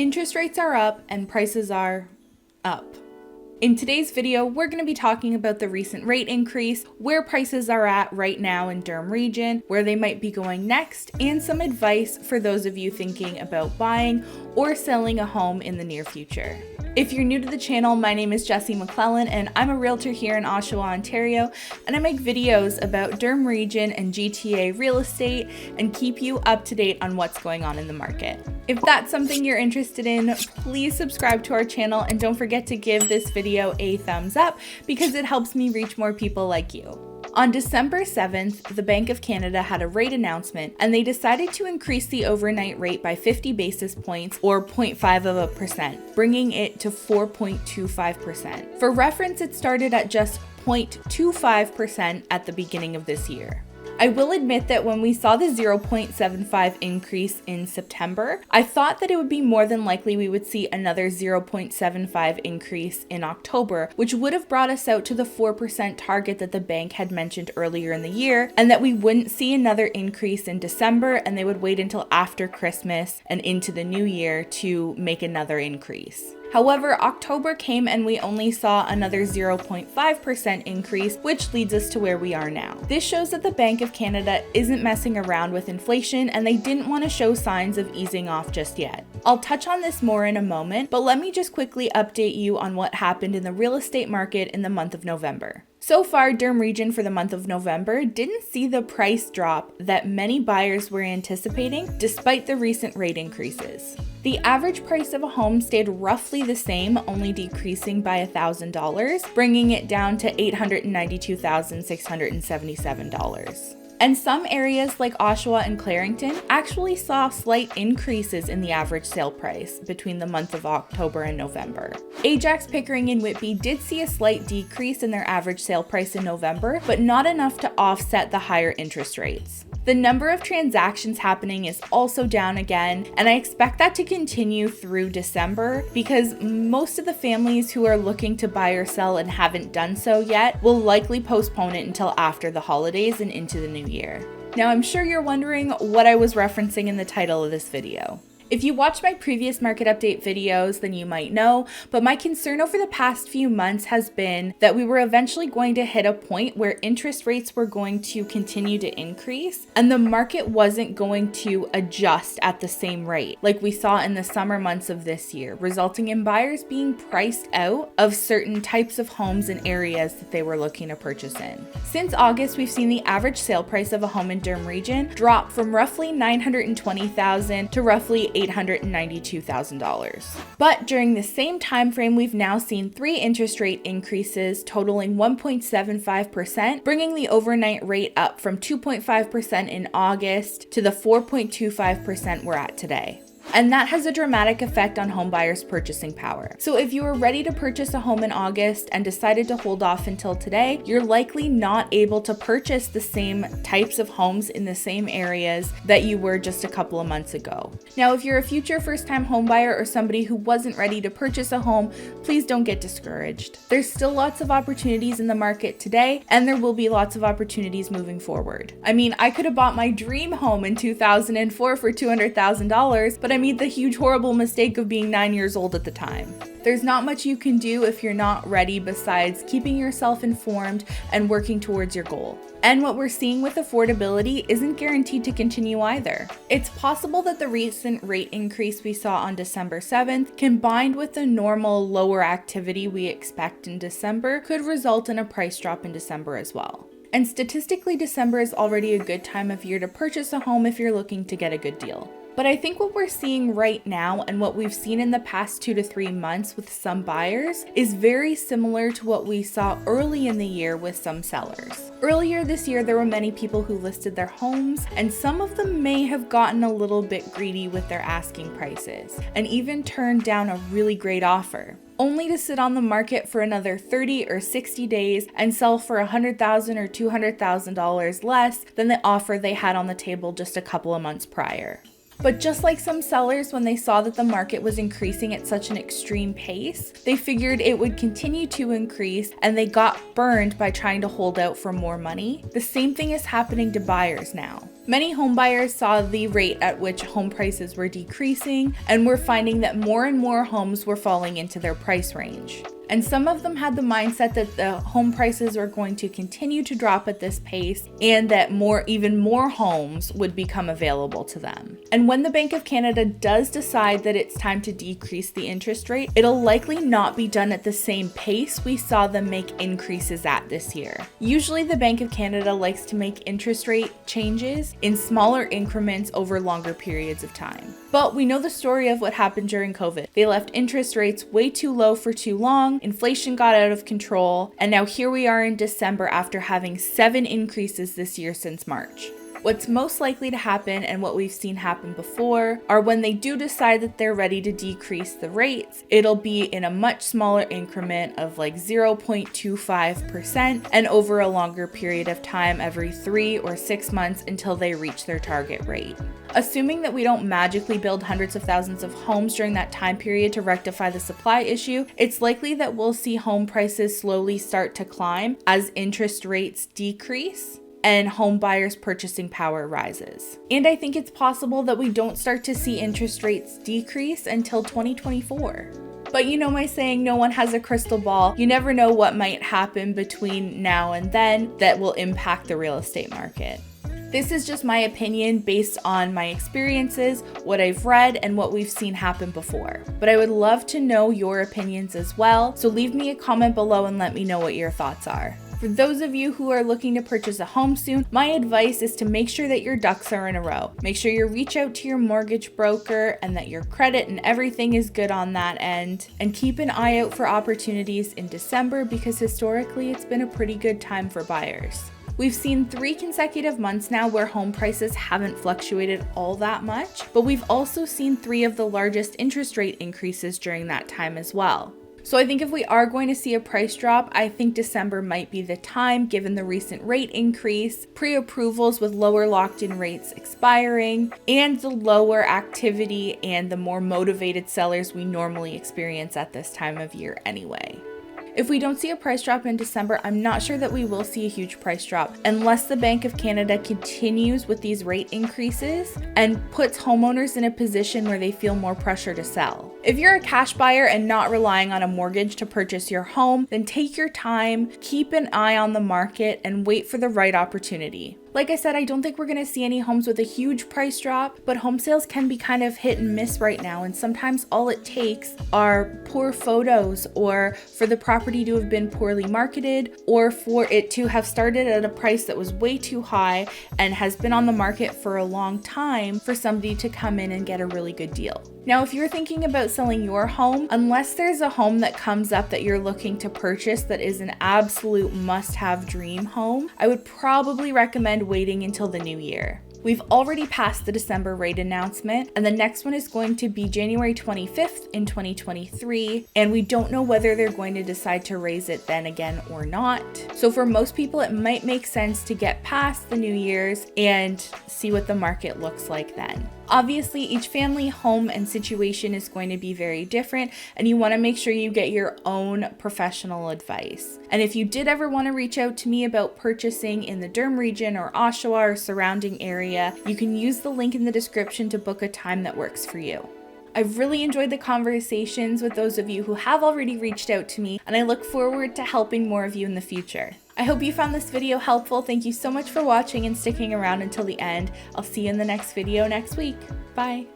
Interest rates are up and prices are up. In today's video, we're going to be talking about the recent rate increase, where prices are at right now in Durham Region, where they might be going next, and some advice for those of you thinking about buying or selling a home in the near future. If you're new to the channel, my name is Jessie McLellan and I'm a realtor here in Oshawa, Ontario, and I make videos about Durham Region and GTA real estate and keep you up to date on what's going on in the market. If that's something you're interested in, please subscribe to our channel and don't forget to give this video a thumbs up because it helps me reach more people like you. On December 7th, the Bank of Canada had a rate announcement and they decided to increase the overnight rate by 50 basis points or 0.5%, bringing it to 4.25%. For reference, it started at just 0.25% at the beginning of this year. I will admit that when we saw the 0.75 increase in September, I thought that it would be more than likely we would see another 0.75 increase in October, which would have brought us out to the 4% target that the bank had mentioned earlier in the year, and that we wouldn't see another increase in December and they would wait until after Christmas and into the new year to make another increase. However, October came and we only saw another 0.5% increase, which leads us to where we are now. This shows that the Bank of Canada isn't messing around with inflation and they didn't want to show signs of easing off just yet. I'll touch on this more in a moment, but let me just quickly update you on what happened in the real estate market in the month of November. So far, Durham Region for the month of November didn't see the price drop that many buyers were anticipating despite the recent rate increases. The average price of a home stayed roughly the same, only decreasing by $1,000, bringing it down to $892,677. And some areas like Oshawa and Clarington actually saw slight increases in the average sale price between the month of October and November. Ajax, Pickering, and Whitby did see a slight decrease in their average sale price in November, but not enough to offset the higher interest rates. The number of transactions happening is also down again, and I expect that to continue through December because most of the families who are looking to buy or sell and haven't done so yet will likely postpone it until after the holidays and into the new year. Now, I'm sure you're wondering what I was referencing in the title of this video. If you watched my previous market update videos, then you might know, but my concern over the past few months has been that we were eventually going to hit a point where interest rates were going to continue to increase and the market wasn't going to adjust at the same rate like we saw in the summer months of this year, resulting in buyers being priced out of certain types of homes and areas that they were looking to purchase in. Since August, we've seen the average sale price of a home in Durham Region drop from roughly $920,000 to roughly $892,000. But during the same time frame, we've now seen 3 interest rate increases totaling 1.75%, bringing the overnight rate up from 2.5% in August to the 4.25% we're at today. And that has a dramatic effect on home buyers' purchasing power. So if you were ready to purchase a home in August and decided to hold off until today, you're likely not able to purchase the same types of homes in the same areas that you were just a couple of months ago. Now, if you're a future first-time home buyer or somebody who wasn't ready to purchase a home, please don't get discouraged. There's still lots of opportunities in the market today, and there will be lots of opportunities moving forward. I mean, I could have bought my dream home in 2004 for $200,000, but I made the huge horrible mistake of being 9 years old at the time. There's not much you can do if you're not ready besides keeping yourself informed and working towards your goal. And what we're seeing with affordability isn't guaranteed to continue either. It's possible that the recent rate increase we saw on December 7th, combined with the normal lower activity we expect in December, could result in a price drop in December as well. And statistically, December is already a good time of year to purchase a home if you're looking to get a good deal. But I think what we're seeing right now and what we've seen in the past 2 to 3 months with some buyers is very similar to what we saw early in the year with some sellers. Earlier this year, there were many people who listed their homes, and some of them may have gotten a little bit greedy with their asking prices and even turned down a really great offer, only to sit on the market for another 30 or 60 days and sell for $100,000 or $200,000 less than the offer they had on the table just a couple of months prior. But just like some sellers, when they saw that the market was increasing at such an extreme pace, they figured it would continue to increase and they got burned by trying to hold out for more money. The same thing is happening to buyers now. Many home buyers saw the rate at which home prices were decreasing and were finding that more and more homes were falling into their price range. And some of them had the mindset that the home prices were going to continue to drop at this pace and that even more homes would become available to them. And when the Bank of Canada does decide that it's time to decrease the interest rate, it'll likely not be done at the same pace we saw them make increases at this year. Usually the Bank of Canada likes to make interest rate changes in smaller increments over longer periods of time. But we know the story of what happened during COVID. They left interest rates way too low for too long, inflation got out of control, and now here we are in December after having 7 increases this year since March. What's most likely to happen, and what we've seen happen before, are when they do decide that they're ready to decrease the rates, it'll be in a much smaller increment of like 0.25% and over a longer period of time, every 3 or 6 months until they reach their target rate. Assuming that we don't magically build hundreds of thousands of homes during that time period to rectify the supply issue, it's likely that we'll see home prices slowly start to climb as interest rates decrease and home buyers' purchasing power rises. And I think it's possible that we don't start to see interest rates decrease until 2024. But you know my saying, no one has a crystal ball. You never know what might happen between now and then that will impact the real estate market. This is just my opinion based on my experiences, what I've read, and what we've seen happen before. But I would love to know your opinions as well, so leave me a comment below and let me know what your thoughts are. For those of you who are looking to purchase a home soon, my advice is to make sure that your ducks are in a row. Make sure you reach out to your mortgage broker and that your credit and everything is good on that end. And keep an eye out for opportunities in December because historically it's been a pretty good time for buyers. We've seen 3 consecutive months now where home prices haven't fluctuated all that much, but we've also seen 3 of the largest interest rate increases during that time as well. So I think if we are going to see a price drop, I think December might be the time given the recent rate increase, pre-approvals with lower locked-in rates expiring, and the lower activity and the more motivated sellers we normally experience at this time of year anyway. If we don't see a price drop in December, I'm not sure that we will see a huge price drop unless the Bank of Canada continues with these rate increases and puts homeowners in a position where they feel more pressure to sell. If you're a cash buyer and not relying on a mortgage to purchase your home, then take your time, keep an eye on the market, and wait for the right opportunity. Like I said, I don't think we're going to see any homes with a huge price drop, but home sales can be kind of hit and miss right now, and sometimes all it takes are poor photos or for the property to have been poorly marketed or for it to have started at a price that was way too high and has been on the market for a long time for somebody to come in and get a really good deal. Now, if you're thinking about selling your home, unless there's a home that comes up that you're looking to purchase that is an absolute must-have dream home, I would probably recommend waiting until the new year. We've already passed the December rate announcement, and the next one is going to be January 25th in 2023, and we don't know whether they're going to decide to raise it then again or not. So for most people, it might make sense to get past the New Year's and see what the market looks like then. Obviously, each family, home, and situation is going to be very different, and you want to make sure you get your own professional advice. And if you did ever want to reach out to me about purchasing in the Durham region or Oshawa or surrounding area, you can use the link in the description to book a time that works for you. I've really enjoyed the conversations with those of you who have already reached out to me, and I look forward to helping more of you in the future. I hope you found this video helpful. Thank you so much for watching and sticking around until the end. I'll see you in the next video next week. Bye.